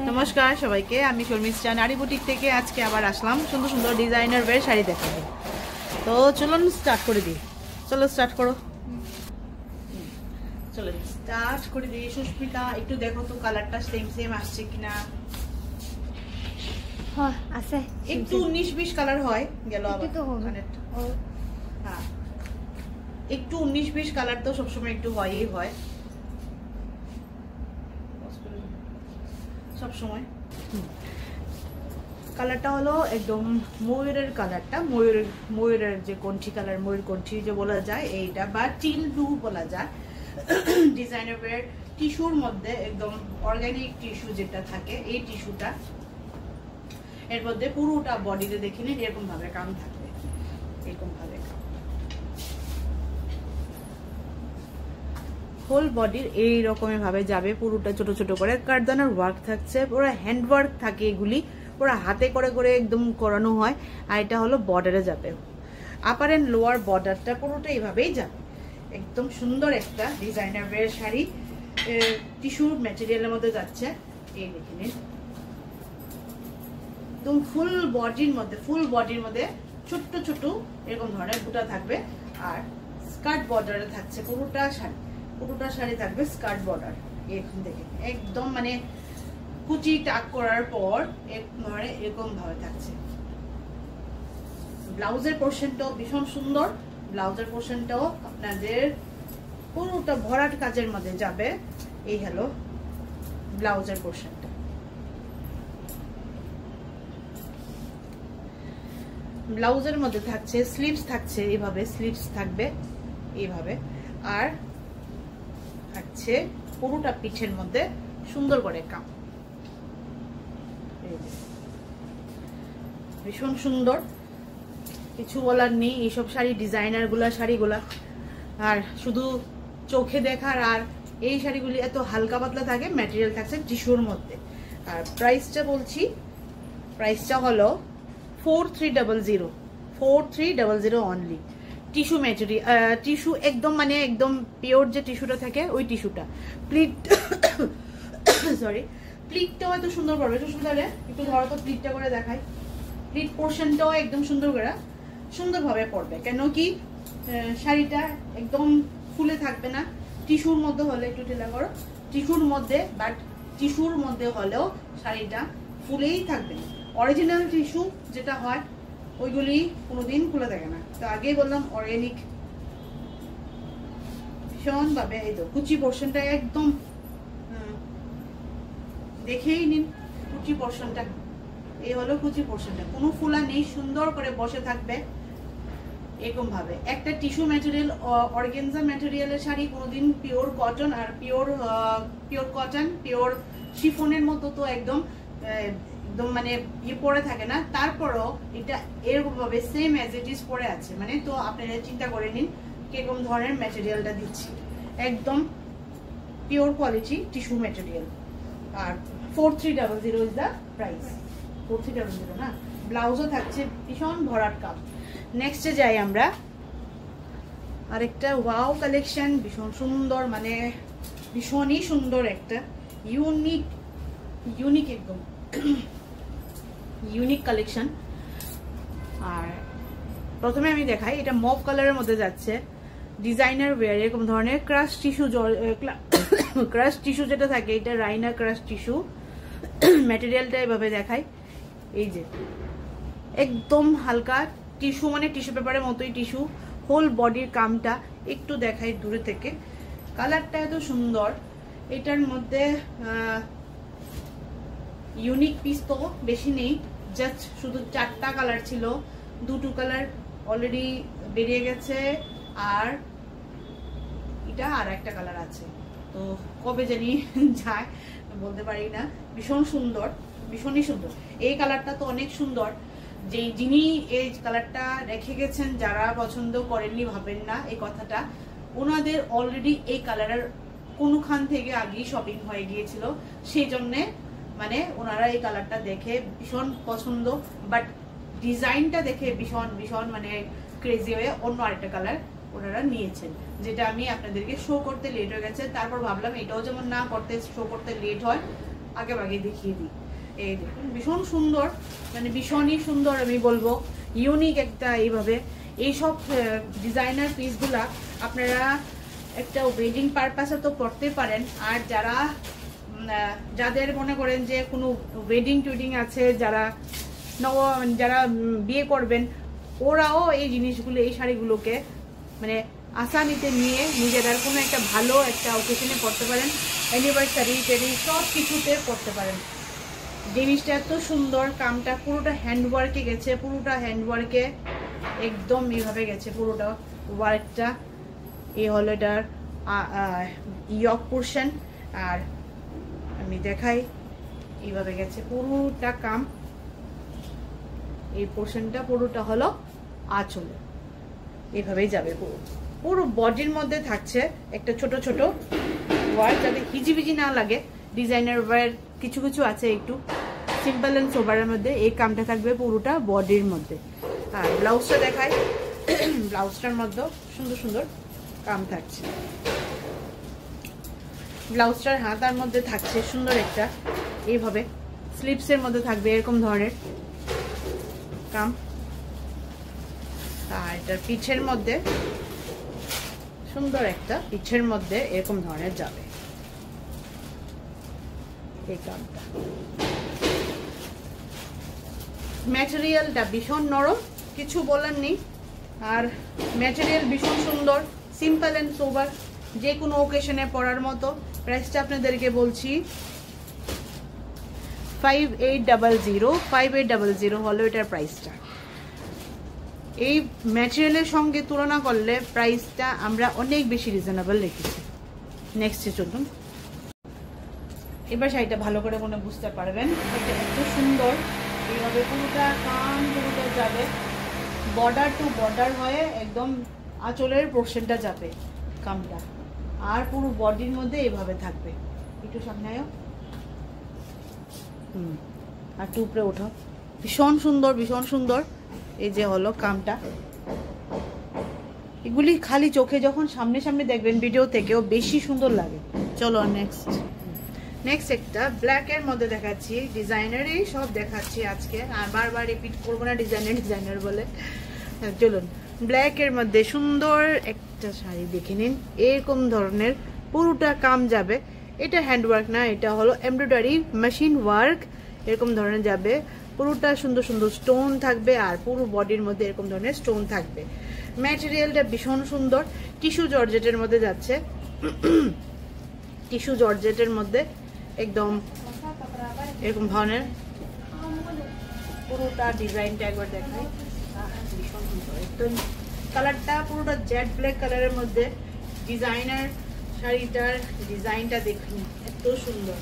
নমস্কার সবাইকে, আমি শর্মিষ্ঠা নারী বুটিক থেকে আজকে আবার আসলাম সুন্দর সুন্দর ডিজাইনার ওয়্যার শাড়ি দেখাবো। তো চলুন স্টার্ট করে দিই। চলো স্টার্ট করো। চলো স্টার্ট করে দিই। সুস্মিতা একটু দেখো তো কালারটা সেম সেম আসছে কিনা। হ্যাঁ আছে, একটু 19-20 কালার হয় গেল আবার তো হবে। হ্যাঁ একটু 19-20 কালার তো সবসময় একটু হয়ই হয় সব সময়। কালারটা হলো একদম ময়ূরের কালারটা, ময়ূরের যে কণ্ঠী কালার, ময়ূর কণ্ঠী যে বলা যায় এইটা, বা টিল ব্লু বলা যায়। ডিজাইনার ওয়্যার টিস্যুর মধ্যে একদম অর্গানিক টিস্যু যেটা থাকে, এই টিস্যুটা এর মধ্যে পুরোটা বডিতে দেখে নিন এরকম ভাবে কাম থাকবে, এরকম ভাবে কাম হোল বডির এই রকমের ভাবে যাবে। পুরোটা ছোট ছোট করে কারদানার ওয়ার্ক থাকছে, পুরো হ্যান্ড ওয়ার্ক থাকে, এগুলি পুরো হাতে করে করে একদম করানো হয়। আর এটা হলো বর্ডারে যাবে, আপার এন্ড লোয়ার বর্ডারটা পুরোটা এইভাবেই যাবে। একদম সুন্দর একটা ডিজাইনার ওয়্যার শাড়ি, টিস্যুর ম্যাটেরিয়ালের মধ্যে যাচ্ছে। এই দেখে নিন একদম ফুল বডির মধ্যে ছোট্ট ছোট এরকম ধরনের বুটা থাকবে। আর স্কার্ট বর্ডারে থাকছে পুরোটা শাড়ি থাকবে স্কার্ট বর্ডার। এরকম দেখে একদম মানে কুচি টাক করার পর এরকম ভাবে থাকছে। ব্লাউজের পোর্শনটাও ভীষণ সুন্দর, ব্লাউজের পোর্শনটাও আপনাদের পুরোটা ভরাট কাজের মধ্যে যাবে। এই হলো ব্লাউজের পোর্শনটা। ব্লাউজের মধ্যে থাকছে স্লিভস থাকছে এইভাবে, স্লিভস থাকবে এইভাবে। আর থাকছে পুরোটা পিঠের মধ্যে সুন্দর করে কাম, ভীষণ সুন্দর, কিছু বলার নেই। এইসব শাড়ি ডিজাইনার গুলা শাড়িগুলা আর শুধু চোখে দেখার, আর এই শাড়িগুলি এত হালকা পাতলা থাকে, ম্যাটেরিয়াল থাকছে টিস্যুর মধ্যে। আর প্রাইসটা বলছি, প্রাইসটা হলো 4300 অনলি। টিস্যু ম্যাটেরিয়াল, টিস্যু একদম মানে একদম পিওর যে টিস্যুটা থাকে ওই টিস্যুটা। প্লিট সরি, প্লিটটাও এত সুন্দর করবে, একটু ধরো তো প্লিটটা করে দেখাই। প্লিট পোর্শনটাও একদম সুন্দরভাবে পড়বে, কেন কি শাড়িটা একদম ফুলে থাকবে না। টিস্যুর মধ্যে হলে একটু ঢিলা করো, টিস্যুর মধ্যে হলেও শাড়িটা ফুলেই থাকবে না। অরিজিনাল টিস্যু যেটা হয় ওইগুলি কোনোদিন খুলে থাকে না। তো আগেই বললাম অর্গানিক ভীষণ ভাবে। এই তো কুচি পোর্শনটা একদম দেখেই নিন, কুচি পোর্শনটা এই হলো কুচি পোর্শনটা, কোনো ফুলা নেই, সুন্দর করে বসে থাকবে এরকম ভাবে। একটা টিস্যু ম্যাটেরিয়াল, অর্গানজা ম্যাটেরিয়ালের শাড়ি কোনোদিন পিওর কটন আর পিওর শিফনের মতো তো একদম মানে পরে থাকে না। তারপরও এটা এরকম ভাবে সেম অ্যাজ ইট ইজ পরে আছে, মানে তো আপনারা চিন্তা করে নিন কিরকম ধরনের ম্যাটেরিয়ালটা দিচ্ছি। একদম পিওর কোয়ালিটি টিস্যু ম্যাটেরিয়াল। আর 4300 ইজ দ্য প্রাইস, 4300 না। ব্লাউজও থাকছে ভীষণ ভরাট কাজ। নেক্সটে যাই আমরা, আরেকটা ওয়াও কালেকশন, ভীষণ সুন্দর, মানে ভীষণই সুন্দর একটা ইউনিক একদম ইউনিক কালেকশন। আর প্রথমে আমি দেখাই, এটা মভ কালারের মধ্যে যাচ্ছে, ডিজাইনার ওয়্যার এরকম ধরনের ক্রাশ টিস্যু যেটা থাকে, এটা রাইনা ক্রাশ টিস্যু। ম্যাটেরিয়ালটা এভাবে দেখাই, এই যে একদম হালকা টিস্যু, মানে টিস্যু পেপারের মতোই টিস্যু। হোল বডির কামটা একটু দেখাই দূরে থেকে, কালারটা এত সুন্দর। এটার মধ্যে ইউনিক পিস তো বেশি নেই, জাস্ট শুধু 4টা কালার ছিল, 2 কালার অলরেডি বেরিয়ে গেছে, আর এটা আর একটা কালার আছে, তো কবে জানি যায় বলতে পারি না। ভীষণ সুন্দর, ভীষণই সুন্দর। এই কালারটা তো অনেক সুন্দর, যিনি এই কালারটা রেখে গেছেন, যারা পছন্দ করেননি ভাবেন না এই কথাটা, ওনাদের অলরেডি এই কালারের কোনখান থেকে আগেই শপিং হয়ে গিয়েছিল, সেই জন্যে মানে ওনারা এই কালারটা দেখে ভীষণ পছন্দ, বাট ডিজাইনটা দেখে ভীষণ মানে ক্রেজি হয়ে অন্য আরেকটা কালার ওনারা নিয়েছেন, যেটা আমি আপনাদেরকে শো করতে লেট হয়ে গেছে। তারপর ভাবলাম এটাও যেমন না করতে শো করতে লেট হয়, আগে আগে দেখিয়ে দিই। এই দেখুন ভীষণ সুন্দর, মানে ভীষণই সুন্দর আমি বলবো, ইউনিক একটা। এইভাবে এইসব ডিজাইনার পিসগুলা আপনারা একটা ওয়েডিং পারপাসে তো পড়তে পারেন, আর যাদের মনে করেন যে কোনো ওয়েডিং টুইডিং আছে, যারা বিয়ে করবেন, ওরাও এই জিনিসগুলো, এই শাড়িগুলোকে মানে আসানিতে নিয়ে নিজেরা কোনো একটা ভালো একটা অকেশনে পড়তে পারেন, অ্যানিভার্সারি টেরি সব কিছুতে পড়তে পারেন। জিনিসটা এত সুন্দর, কামটা পুরোটা হ্যান্ডওয়ার্কে গেছে, পুরোটা হ্যান্ডওয়ার্কে একদম এইভাবে গেছে পুরোটা ওয়ার্কটা। এই হলো এটার ইয়ক পোর্শন, আর আমি দেখাই এইভাবে গেছে পুরোটা কাম। এই পোর্শনটা পুরোটা হলো আঁচলে, এইভাবেই যাবে পুরো বডির মধ্যে থাকছে একটা ছোট ছোট ওয়ার্ক, যাতে হিজিবিজি না লাগে। ডিজাইনার ওয়ার কিছু কিছু আছে একটু সিম্পল এন্ড সোবারের মধ্যে, এই কামটা থাকবে পুরোটা বডির মধ্যে। আর ব্লাউজটা দেখাই, ব্লাউজটার মধ্যে সুন্দর সুন্দর কাম থাকছে। ব্লাউজটার হাতার মধ্যে থাকছে সুন্দর একটা এইভাবে স্লিপসের মধ্যে থাকবে এরকম ধরনের কাম। আর এটার পিছের মধ্যে সুন্দর একটা, পিছের মধ্যে এরকম ধরনের যাবে এই কামটা। ম্যাটেরিয়ালটা ভীষণ নরম, কিছু বলার নেই। আর ম্যাটেরিয়াল ভীষণ সুন্দর, সিম্পল এন্ড সোবার, যে কোনো ওকেশনে পরার মতো। প্রাইসটা আপনাদেরকে বলছি 5800 হলো এটার প্রাইসটা। এই ম্যাটেরিয়ালের সঙ্গে তুলনা করলে প্রাইসটা আমরা অনেক বেশি রিজনেবল রেখেছি। নেক্সটে চলুন, এবার শাড়িটা ভালো করে মনে বুঝতে পারবেন। এটা এত সুন্দর, এইভাবে পুরোটা কাম পুরোটা যাবে, বর্ডার টু বর্ডার হয়ে একদম আঁচলের পোর্শনটা যাবে কামটা, আর পুরো বডির মধ্যে এইভাবে থাকবে। একটু সামনেও আর একটু উপরে ওঠো, ভীষণ সুন্দর ভীষণ সুন্দর। এই যে হলো কামটা, এগুলি খালি চোখে যখন সামনে সামনে দেখবেন ভিডিও থেকেও বেশি সুন্দর লাগে। চলো নেক্সট একটা ব্ল্যাকের মধ্যে দেখাচ্ছি, ডিজাইনারই সব দেখাচ্ছি আজকে, আর বারবার রিপিট করবো না ডিজাইনার বলে। চলুন, ব্ল্যাকের মধ্যে সুন্দর একটা শাড়ি দেখে নিন, এরকম ধরনের পুরোটা কাম যাবে। এটা হ্যান্ডওয়ার্ক না, এটা হলো এমব্রয়ডারি মেশিন ওয়ার্ক, এরকম ধরনের যাবে পুরোটা। সুন্দর সুন্দর স্টোন থাকবে, আর পুরো বডির মধ্যে এরকম ধরনের স্টোন থাকবে। ম্যাটেরিয়ালটা ভীষণ সুন্দর, টিস্যু জর্জেটের মধ্যে যাচ্ছে, টিস্যু জর্জেটের মধ্যে একদম এরকম ধরনের পুরোটা ডিজাইনটা একবার দেখাই। ভীষণ সুন্দর, একদম কালারটা পুরোটা জেড ব্ল্যাক কালারের মধ্যে। ডিজাইনার শাড়িটার ডিজাইনটা দেখুন, এত সুন্দর,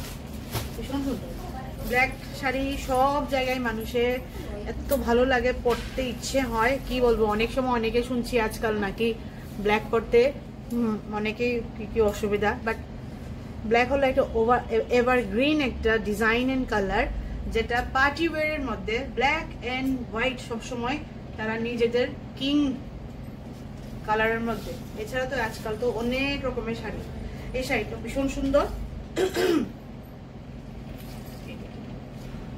ভীষণ সুন্দর। ব্ল্যাক শাড়ি সব জায়গায় মানুষের এত ভালো লাগে, পরতে ইচ্ছে হয়, কি বলবো। অনেক সময় অনেকে শুনছি আজকাল নাকি ব্ল্যাক পরতে অনেকে কি অসুবিধা, বাট ব্ল্যাক হলো একটা এভারগ্রিন একটা ডিজাইন এন্ড কালার, যেটা পার্টি ওয়্যারের মধ্যে ব্ল্যাক এন্ড হোয়াইট সবসময় তারা নিজেদের কিং কালারের মধ্যে। এছাড়া তো আজকাল তো অনেক রকমের শাড়ি, এই শাড়িটা ভীষণ সুন্দর,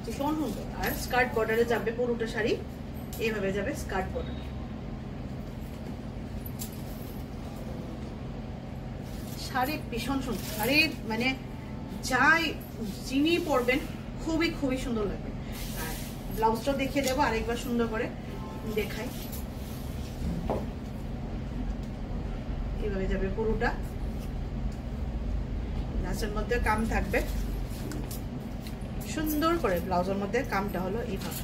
ভীষণ সুন্দর। আর স্কার্ট বর্ডারে যাবে পুরোটা শাড়ি, এইভাবে যাবে স্কার্ট বর্ডার। শাড়ি ভীষণ সুন্দর, শাড়ি মানে যাই যিনি পরবেন খুবই খুবই সুন্দর লাগবে। আর ব্লাউজটা দেখিয়ে দেবো আরেকবার সুন্দর করে দেখাই। এইভাবে যাবে পুরোটা, নাচের মধ্যে কাম থাকবে সুন্দর করে। ব্লাউজের মধ্যে কামটা হলো এইভাবে,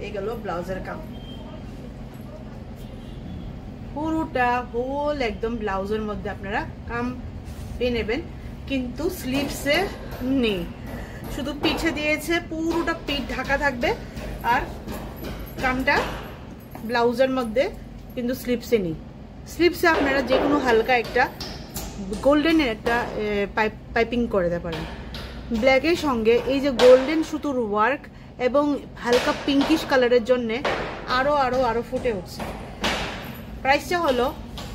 এই গেল ব্লাউজের কাম পুরোটা হোল একদম ব্লাউজের মধ্যে আপনারা কাম পেয়ে নেবেন। কিন্তু স্লিভসে নেই, শুধু পিঠে দিয়েছে, পুরোটা পিঠ ঢাকা থাকবে। আর কামটা ব্লাউজের মধ্যে, কিন্তু স্লিভসে নেই। স্লিভসে আপনারা যে কোনো হালকা একটা গোল্ডেনের একটা পাইপিং করে দিতে পারেন। ব্ল্যাকের সঙ্গে এই যে গোল্ডেন সুতোর ওয়ার্ক এবং হালকা পিঙ্কিশ কালারের জন্য আরো আরো আরো ফুটে উঠছে। প্রাইসটা হলো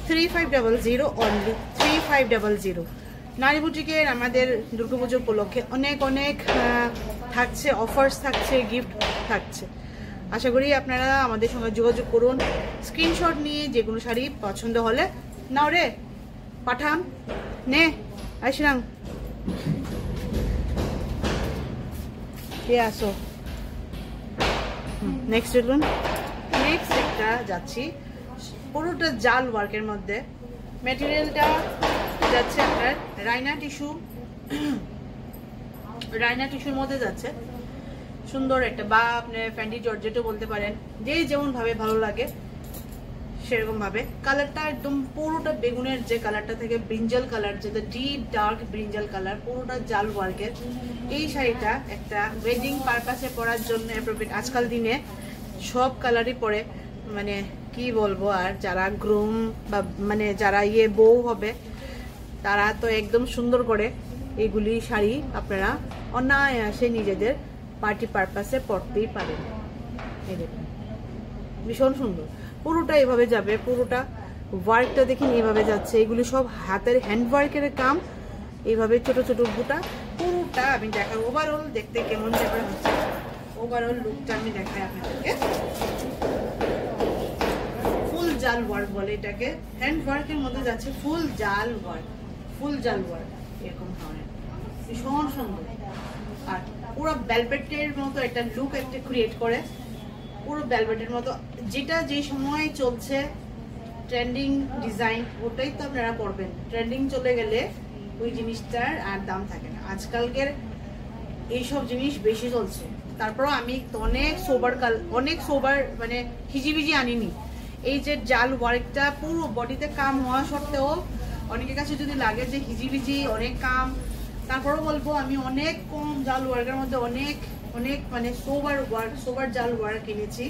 3500 অনলি, 3500। নারী বুটিকের আমাদের দুর্গাপুজো উপলক্ষে অনেক অনেক থাকছে, অফার্স থাকছে, গিফট থাকছে। আশা করি আপনারা আমাদের সঙ্গে যোগাযোগ করুন। স্ক্রিনশট নিয়ে যে কোনো শাড়ি পছন্দ হলে নাও রে পাঠান নে আসলাম আসো। নেক্সট চলুন, নেক্সট একটা যাচ্ছি পুরোটা জাল ওয়ার্কের মধ্যে। ম্যাটেরিয়ালটা যাচ্ছে আপনার রাইনা টিস্যু, রাইনা টিস্যুর মধ্যে যাচ্ছে সুন্দর একটা, বা আপনি ফ্যান্ডি জর্জেটও বলতে পারেন, যে যেমন ভাবে ভালো লাগে সেরকম ভাবে। কালারটা একদম পুরোটা বেগুনের যে কালারটা থেকে ব্রিঞ্জাল কালার, যেটা ডিপ ডার্ক ব্রিঞ্জাল কালার, পুরোটা জাল ওয়ার্কের। এই শাড়িটা একটা ওয়েডিং পারপাসে পরার জন্য অ্যাপ্রোপ্রিয়েট। আজকাল দিনে সব কালারই পরে, মানে কি বলবো, আর যারা গ্রুম বা মানে যারা বউ হবে তারা তো একদম সুন্দর করে এগুলি শাড়ি আপনারা অনায়াসে নিজেদের পার্টি পারপাসে পরতেই পারেন। এই দেখুন ভীষণ সুন্দর, পুরোটা এভাবে যাবে, পুরোটা ওয়ার্কটা দেখেন এইভাবে যাচ্ছে। এগুলি সব হাতের হ্যান্ড ওয়ার্কের কাম, এইভাবে ছোট ছোট বুটা। পুরোটা আমি দেখাই ওভারঅল দেখতে কেমন যাবে হচ্ছে, ওভারঅল লুকটা আমি দেখাই আপনাদেরকে। ফুল জাল ওয়ার্ক বলে এটাকে, হ্যান্ড ওয়ার্কের মধ্যে যাচ্ছে ফুল জাল ওয়ার্ক, ফুল জাল ওয়ার্ক এরকম ধরনের, ভীষণ সুন্দর। আর পুরো ভেলভেটের মতো একটা লুক একটা ক্রিয়েট করে, পুরো ভেলভেটের মতো, যেটা যে সময় চলছে ট্রেন্ডিং ডিজাইন, ওটাই তো আপনারা করবেন। ট্রেন্ডিং চলে গেলে ওই জিনিসটার আর দাম থাকে না। আজকালকের এইসব জিনিস বেশি চলছে। তারপর আমি অনেক সোবার মানে হিজিবিজি আনিনি। এই যে জাল ওয়ার্কটা পুরো বডিতে কাম হওয়া সত্ত্বেও অনেকের কাছে যদি লাগে যে হিজিবিজি অনেক কাম, তারপরও বলবো আমি অনেক কম জাল ওয়ার্কের মধ্যে অনেক অনেক মানে সোবার জাল ওয়ার্ক কিনেছি।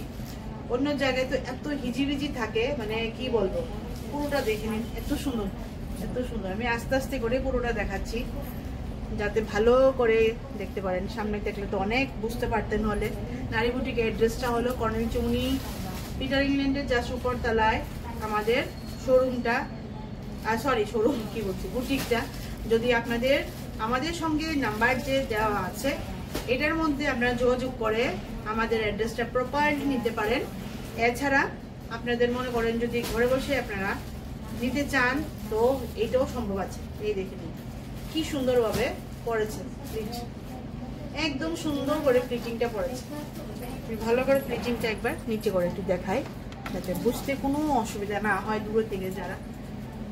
অন্য জায়গায় তো এত হিজিবিজি থাকে, মানে কি বলবো, পুরোটা দেখে নিন, এত সুন্দর এত সুন্দর। আমি আস্তে আস্তে করে পুরোটা দেখাচ্ছি যাতে ভালো করে দেখতে পারেন। সামনে দেখলে তো অনেক বুঝতে পারতেন। হলে নারী বুটিকের অ্যাড্রেসটা হলো কর্নেল চৌনি, পিটার ইংল্যান্ডের জাস্ট উপর তলায় আমাদের শোরুমটা, শোরুম কি বলছি, বুটিকটা। যদি আপনাদের আমাদের সঙ্গে নাম্বার যে দেওয়া আছে এটার মধ্যে আপনারা যোগাযোগ করে আমাদের অ্যাড্রেসটা প্রপারলি নিতে পারেন। এছাড়া আপনাদের মনে করেন যদি ঘরে বসে আপনারা নিতে চান তো এটাও সম্ভব আছে। এই দেখে নিন কি সুন্দরভাবে পড়েছে প্লিট, একদম সুন্দর করে প্লিটিংটা পড়েছে। ভালো করে প্লিটিংটা একবার নিচে করে একটু দেখাই যাতে বুঝতে কোনো অসুবিধা না হয় দূরের থেকে যারা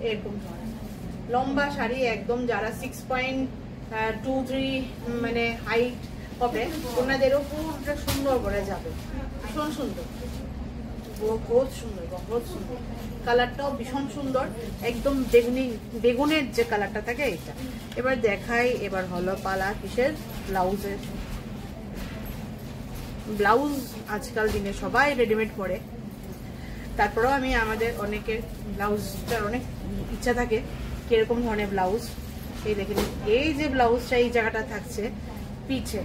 এরকম লম্বা শাড়ি একদম যারা 6.23 মানে হাইট হবে ওনাদেরও পুরোটা সুন্দর করে যাবে, ভীষণ সুন্দর, বহুত সুন্দর, বহুত সুন্দর। কালারটাও ভীষণ সুন্দর, একদম বেগুনের যে কালারটা থাকে এটা। এবার দেখাই, এবার হলো পালা কিসের, ব্লাউজের। ব্লাউজ আজকাল দিনে সবাই রেডিমেড পরে, তারপরেও আমি আমাদের অনেকের ব্লাউজটার অনেক ইচ্ছা থাকে কিরকম ধরনের ব্লাউজ। এই দেখেন এই যে ব্লাউজটা এই জায়গাটা থাকছে পিছে,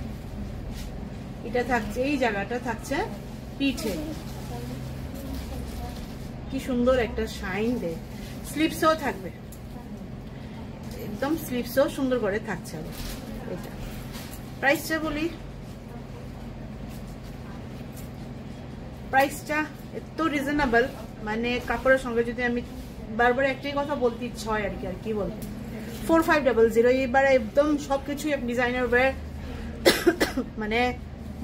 এটা থাকছে এই জায়গাটা থাকছে পিছে, কি সুন্দর একটা শাইন দেয়। স্লিপসও থাকবে, একদম স্লিপসও সুন্দর করে থাকছে। এটা প্রাইসটা বলি, প্রাইসটা এত রিজনেবল, মানে কাপড়ের সঙ্গে যদি আমি বারবার একটাই কথা বলতে ইচ্ছা হয় আর কি বলবো, 4500। এবারে একদম সবকিছু ডিজাইনার ওয়্যার মানে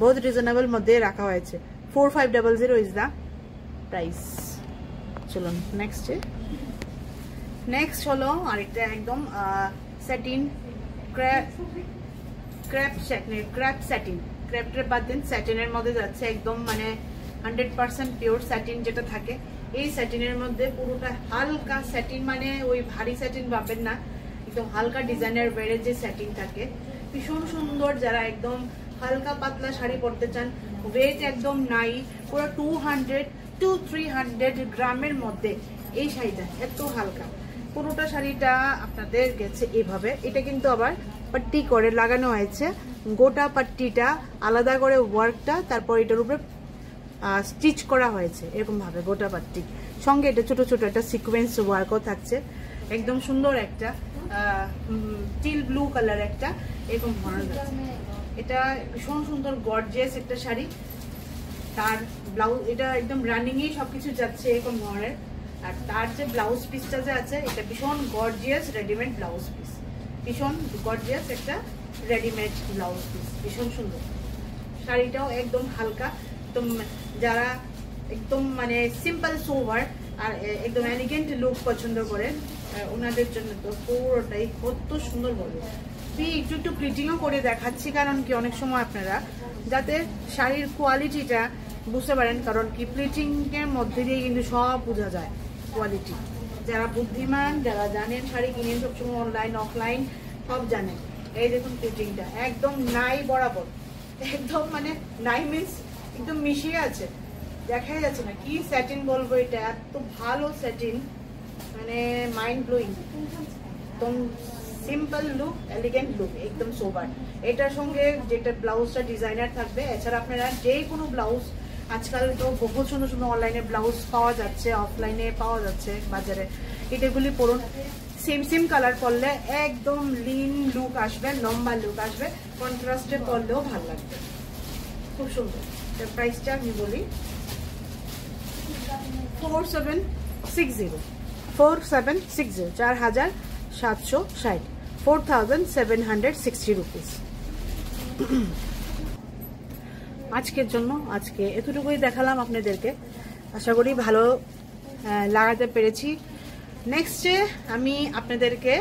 বহুত রিজনেবল মধ্যে রাখা হয়েছে। 4500 ইজ দ্য প্রাইস। চলুন নেক্সট হলো আরেকটা একদম স্যাটিন ক্র্যাপ স্যাটিন, ক্র্যাপটা বাদ দিন, স্যাটিনের মধ্যে যাচ্ছে একদম মানে 100% পিওর স্যাটিন যেটা থাকে। এই স্যাটিনের মধ্যে পুরোটা হালকা স্যাটিন, মানে ওই ভারী স্যাটিন ভাবেন না, একদম হালকা ডিজাইনার ওয়্যারের যে স্যাটিন থাকে ভীষণ সুন্দর। যারা একদম হালকা পাতলা শাড়ি পরতে চান, ওয়েট একদম নাই, পুরো 200-300 গ্রামের মধ্যে এই শাড়িটা, এত হালকা পুরোটা শাড়িটা আপনাদের গেছে এভাবে। এটা কিন্তু আবার পাট্টি করে লাগানো হয়েছে, গোটা পাট্টিটা আলাদা করে ওয়ার্কটা, তারপর এটার উপরে স্টিচ করা হয়েছে এরকম ভাবে গোটা পাট্টি। সঙ্গে এটা ছোট ছোট একটা সিকোয়েন্স ওয়ার্কও থাকছে, একদম সুন্দর একটা টিল ব্লু কালার একটা এরকম ধরনের আছে। এটা ভীষণ সুন্দর গর্জিয়াস একটা শাড়ি। তার ব্লাউজ এটা একদম রানিংই সবকিছু যাচ্ছে এরকম ধরনের। আর তার যে ব্লাউজ পিসটা যে আছে এটা ভীষণ গর্জিয়াস রেডিমেড ব্লাউজ পিস, ভীষণ গর্জিয়াস একটা রেডিমেড ব্লাউজ পিস, ভীষণ সুন্দর। শাড়িটাও একদম হালকা, একদম যারা একদম মানে সিম্পল সোভার আর একদম এলিগেন্ট লুক পছন্দ করে ওনাদের জন্য তো পুরোটাই কত সুন্দর বলবো। একটু একটু প্লিটিংও করে দেখাচ্ছি, কারণ কি অনেক সময় আপনারা যাতে শাড়ির কোয়ালিটিটা বুঝতে পারেন, কারণ কি প্লিটিং এর মধ্যে দিয়ে কিন্তু সব বোঝা যায় কোয়ালিটি। যারা বুদ্ধিমান, যারা জানেন শাড়ি কিনেন সবসময় অনলাইন অফলাইন সব জানেন। এই দেখুন প্লিটিংটা একদম নাই বরাবর, একদম মানে নাই মিন্স একদম মিশিয়ে আছে, দেখাই যাচ্ছে না কি স্যাটিন বলবো, এটা এত ভালো স্যাটিন মানে মাইন্ড ব্লোয়িং। একদম সিম্পল লুক, এলিগেন্ট লুক, একদম সোবার। এটার সঙ্গে যেটা ব্লাউজটা ডিজাইনার থাকবে। এছাড়া আপনারা যে কোনো ব্লাউজ, আজকাল তো বহু সুন্দর সুন্দর অনলাইনে ব্লাউজ পাওয়া যাচ্ছে, অফলাইনে পাওয়া যাচ্ছে বাজারে, এটাগুলি পরুন। সেম সেম কালার পরলে একদম লিন লুক আসবে, লম্বা লুক আসবে, কন্ট্রাস্টে পরলেও ভালো লাগবে, খুব সুন্দর। এর প্রাইসটা আমি বলি 4760 4760 4760 রুপিস। আজকের জন্য আজকে এতটুকুই দেখালাম আপনাদেরকে, আশা করি ভালো লাগাতে পেরেছি। নেক্সটে আমি আপনাদেরকে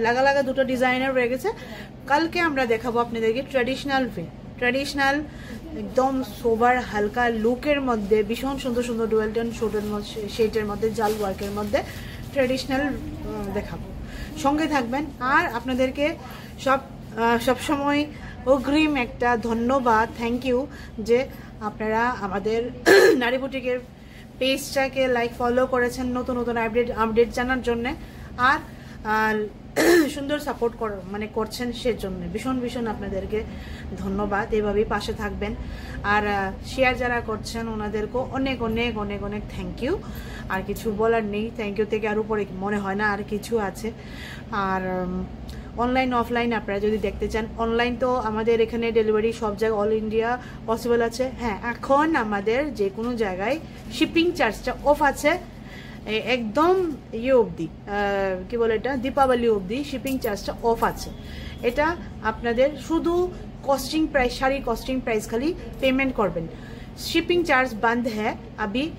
লাগা দুটো ডিজাইনার রয়ে গেছে, কালকে আমরা দেখাবো আপনাদেরকে ট্র্যাডিশনাল একদম সোবার হালকা লুকের মধ্যে ভীষণ সুন্দর সুন্দর ডুয়েল টোন শেডের মধ্যে জাল ওয়ার্কের মধ্যে ট্র্যাডিশনাল দেখাবো, সঙ্গে থাকবেন। আর আপনাদেরকে সবসময় অগ্রিম একটা ধন্যবাদ, থ্যাংক ইউ যে আপনারা আমাদের নারী বুটিকের পেজটাকে লাইক ফলো করেছেন নতুন নতুন আপডেট জানার জন্য, আর সুন্দর সাপোর্ট করছেন সেজন্য ভীষণ আপনাদেরকে ধন্যবাদ। এভাবেই পাশে থাকবেন। আর শেয়ার যারা করছেন ওনাদেরকেও অনেক অনেক অনেক অনেক থ্যাংক ইউ। আর কিছু বলার নেই, থ্যাংক ইউ থেকে আর উপরে মনে হয় না আর কিছু আছে। আর অনলাইন অফলাইন আপনারা যদি দেখতে চান, অনলাইন তো আমাদের এখানে ডেলিভারি সব জায়গায় অল ইন্ডিয়া পসিবল আছে। হ্যাঁ, এখন আমাদের যে কোনো জায়গায় শিপিং চার্জটা অফ আছে, একদম ইয়ে অবধি কি বলে এটা দীপাবলি অবধি শিপিং চার্জটা অফ আছে। এটা আপনাদের শুধু कॉस्टिंग प्राइस सारी कॉस्टिंग प्राइस खाली पेमेंट करबें। शिपिंग चार्ज बंद है अभी।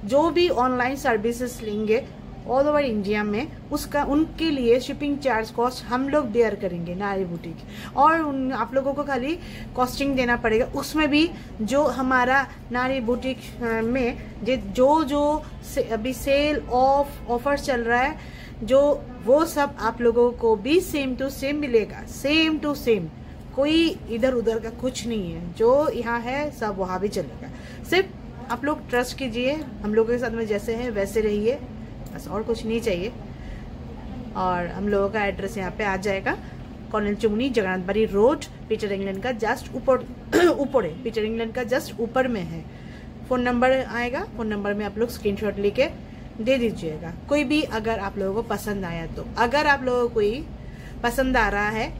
जो भी ऑनलाइन सर्विसेज लेंगे ऑल ओवर इंडिया में उसका उनके लिए शिपिंग चार्ज कॉस्ट हम लोग बेयर करेंगे नारी बुटीक, और आप लोगों को खाली कॉस्टिंग देना पड़ेगा। उसमें भी जो हमारा नारी बुटीक में जो अभी सेल ऑफर चल रहा है जो वो सब आप लोगों को भी सेम टू सेम मिलेगा, सेम टू सेम। कोई इधर उधर का कुछ नहीं है, जो यहाँ है सब वहाँ भी चलेगा। सिर्फ आप लोग ट्रस्ट कीजिए, हम लोगों के साथ में जैसे हैं वैसे रहिए, बस और कुछ नहीं चाहिए। और हम लोगों का एड्रेस यहाँ पे आ जाएगा, कॉर्नल चुमनी, जगन्नाथ बाड़ी रोड, पीटर इंग्लैंड का जस्ट ऊपर है, पीटर इंग्लैंड का जस्ट ऊपर में है। फ़ोन नंबर आएगा, फ़ोन नंबर में आप लोग स्क्रीनशॉट लेके दे दीजिएगा। कोई भी अगर आप लोगों को पसंद आया तो, अगर आप लोगों को कोई पसंद आ रहा है